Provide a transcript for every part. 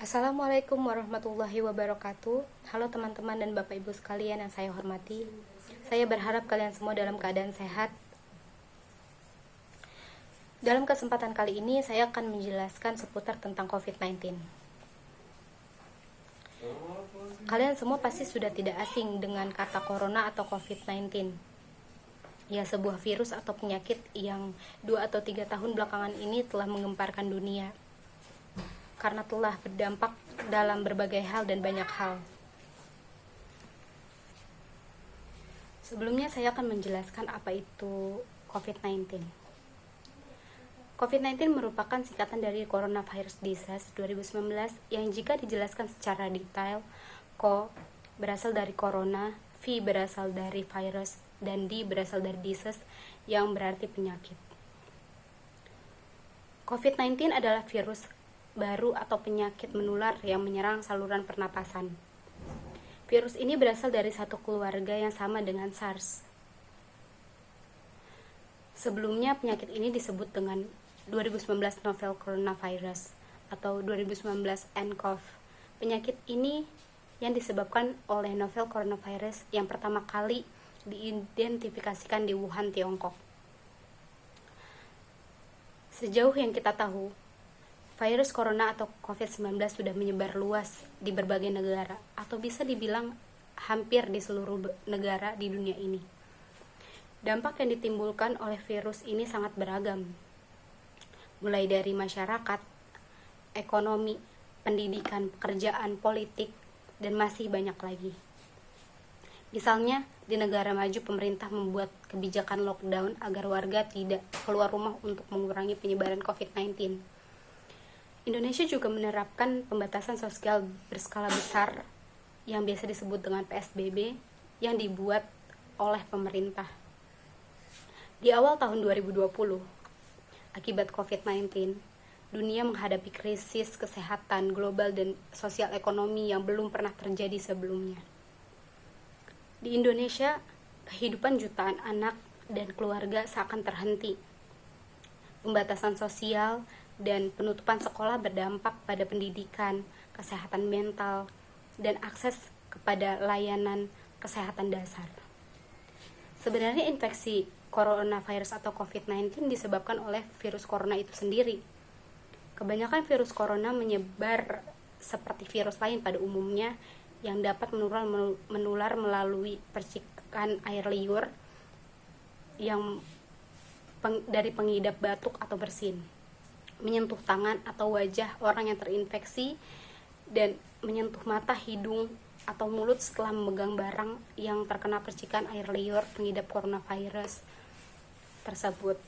Assalamualaikum warahmatullahi wabarakatuh. Halo teman-teman dan Bapak Ibu sekalian yang saya hormati. Saya berharap kalian semua dalam keadaan sehat. Dalam kesempatan kali ini saya akan menjelaskan seputar tentang COVID-19. Kalian semua pasti sudah tidak asing dengan kata corona atau COVID-19. Ya, sebuah virus atau penyakit yang 2 atau 3 tahun belakangan ini telah menggemparkan dunia karena telah berdampak dalam berbagai hal dan banyak hal. Sebelumnya saya akan menjelaskan apa itu COVID-19. COVID-19 merupakan singkatan dari Coronavirus Disease 2019 yang jika dijelaskan secara detail, CO berasal dari corona, V berasal dari virus, dan D berasal dari disease yang berarti penyakit. COVID-19 adalah virus baru atau penyakit menular yang menyerang saluran pernapasan. Virus ini berasal dari satu keluarga yang sama dengan SARS. Sebelumnya penyakit ini disebut dengan 2019 novel coronavirus atau 2019 nCoV. Penyakit ini yang disebabkan oleh novel coronavirus yang pertama kali diidentifikasikan di Wuhan, Tiongkok. Sejauh yang kita tahu, virus corona atau COVID-19 sudah menyebar luas di berbagai negara, atau bisa dibilang hampir di seluruh negara di dunia ini. Dampak yang ditimbulkan oleh virus ini sangat beragam, mulai dari masyarakat, ekonomi, pendidikan, pekerjaan, politik, dan masih banyak lagi. Misalnya, di negara maju pemerintah membuat kebijakan lockdown agar warga tidak keluar rumah untuk mengurangi penyebaran COVID-19. Indonesia juga menerapkan pembatasan sosial berskala besar yang biasa disebut dengan PSBB yang dibuat oleh pemerintah. Di awal tahun 2020, akibat COVID-19, dunia menghadapi krisis kesehatan global dan sosial ekonomi yang belum pernah terjadi sebelumnya. Di Indonesia, kehidupan jutaan anak dan keluarga seakan terhenti. Pembatasan sosial dan penutupan sekolah berdampak pada pendidikan, kesehatan mental, dan akses kepada layanan kesehatan dasar. Sebenarnya infeksi coronavirus atau COVID-19 disebabkan oleh virus corona itu sendiri. Kebanyakan virus corona menyebar seperti virus lain pada umumnya yang dapat menular melalui percikan air liur yang dari pengidap batuk atau bersin, menyentuh tangan atau wajah orang yang terinfeksi, dan menyentuh mata, hidung, atau mulut setelah memegang barang yang terkena percikan air liur pengidap coronavirus tersebut.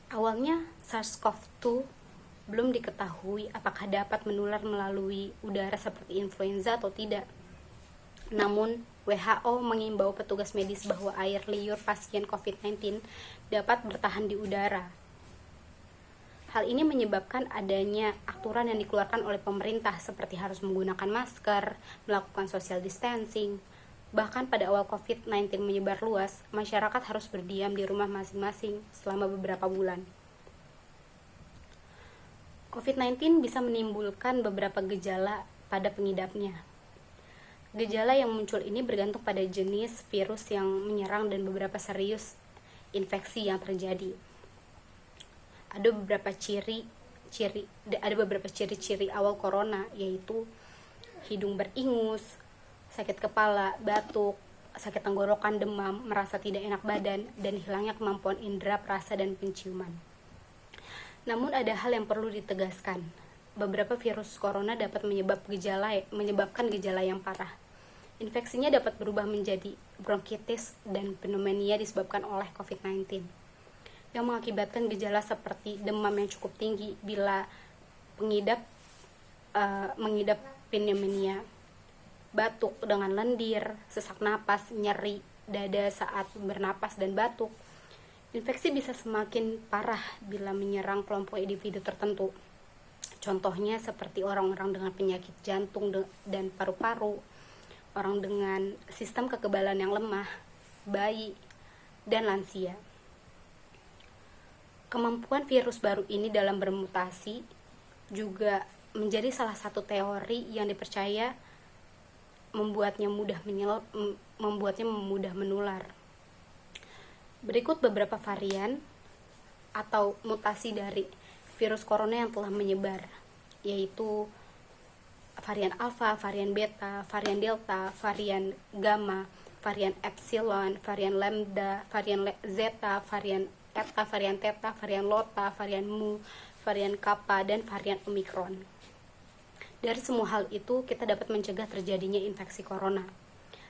Awalnya SARS-CoV-2 belum diketahui apakah dapat menular melalui udara seperti influenza atau tidak. Namun, WHO mengimbau petugas medis bahwa air liur pasien COVID-19 dapat bertahan di udara. Hal ini menyebabkan adanya aturan yang dikeluarkan oleh pemerintah seperti harus menggunakan masker, melakukan social distancing. Bahkan pada awal COVID-19 menyebar luas, masyarakat harus berdiam di rumah masing-masing selama beberapa bulan. COVID-19 bisa menimbulkan beberapa gejala pada pengidapnya. Gejala yang muncul ini bergantung pada jenis virus yang menyerang dan beberapa serius infeksi yang terjadi. Ada beberapa ciri-ciri awal corona, yaitu hidung beringus, sakit kepala, batuk, sakit tenggorokan, demam, merasa tidak enak badan, dan hilangnya kemampuan indera perasa dan penciuman. Namun ada hal yang perlu ditegaskan. Beberapa virus corona dapat menyebabkan gejala yang parah. Infeksinya dapat berubah menjadi bronkitis dan pneumonia disebabkan oleh COVID-19, yang mengakibatkan gejala seperti demam yang cukup tinggi bila mengidap pneumonia, batuk dengan lendir, sesak napas, nyeri dada saat bernapas, dan batuk. Infeksi bisa semakin parah bila menyerang kelompok individu tertentu. Contohnya seperti orang-orang dengan penyakit jantung dan paru-paru, orang dengan sistem kekebalan yang lemah, bayi, dan lansia. Kemampuan virus baru ini dalam bermutasi juga menjadi salah satu teori yang dipercaya membuatnya mudah menular. Berikut beberapa varian atau mutasi dari virus corona yang telah menyebar, yaitu varian alfa, varian beta, varian delta, varian gamma, varian epsilon, varian lambda, varian zeta, varian eta, varian theta, varian lota, varian mu, varian kappa, dan varian omikron. Dari semua hal itu, kita dapat mencegah terjadinya infeksi corona.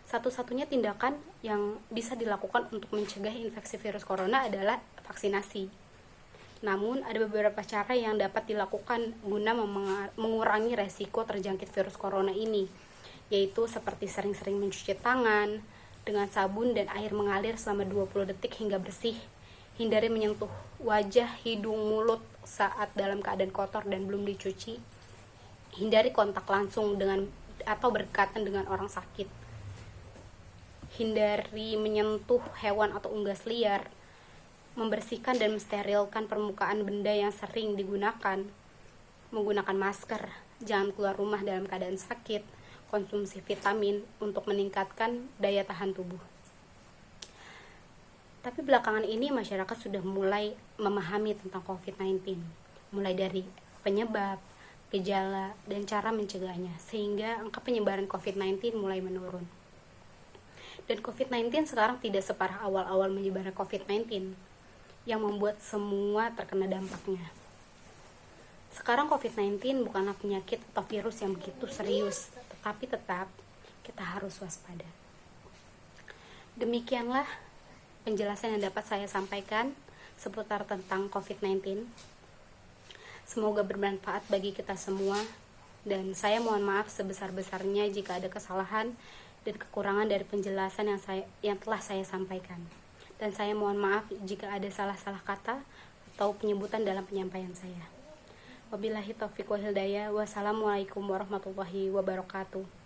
Satu-satunya tindakan yang bisa dilakukan untuk mencegah infeksi virus corona adalah vaksinasi. Namun, ada beberapa cara yang dapat dilakukan guna mengurangi resiko terjangkit virus corona ini, yaitu seperti sering-sering mencuci tangan dengan sabun dan air mengalir selama 20 detik hingga bersih. Hindari menyentuh wajah, hidung, mulut saat dalam keadaan kotor dan belum dicuci. Hindari kontak langsung dengan atau berdekatan dengan orang sakit. Hindari menyentuh hewan atau unggas liar. Membersihkan dan mensterilkan permukaan benda yang sering digunakan. Menggunakan masker. Jangan keluar rumah dalam keadaan sakit. Konsumsi vitamin untuk meningkatkan daya tahan tubuh. Tapi belakangan ini masyarakat sudah mulai memahami tentang COVID-19. Mulai dari penyebab, gejala, dan cara mencegahnya, sehingga angka penyebaran COVID-19 mulai menurun. Dan COVID-19 sekarang tidak separah awal-awal menyebarnya COVID-19 yang membuat semua terkena dampaknya. Sekarang COVID-19 bukanlah penyakit atau virus yang begitu serius, tetapi tetap kita harus waspada. Demikianlah penjelasan yang dapat saya sampaikan seputar tentang COVID-19. Semoga bermanfaat bagi kita semua, dan saya mohon maaf sebesar-besarnya jika ada kesalahan dan kekurangan dari penjelasan yang telah saya sampaikan. Dan saya mohon maaf jika ada salah-salah kata atau penyebutan dalam penyampaian saya. Wabillahi taufiq wal hidayah. Wassalamualaikum warahmatullahi wabarakatuh.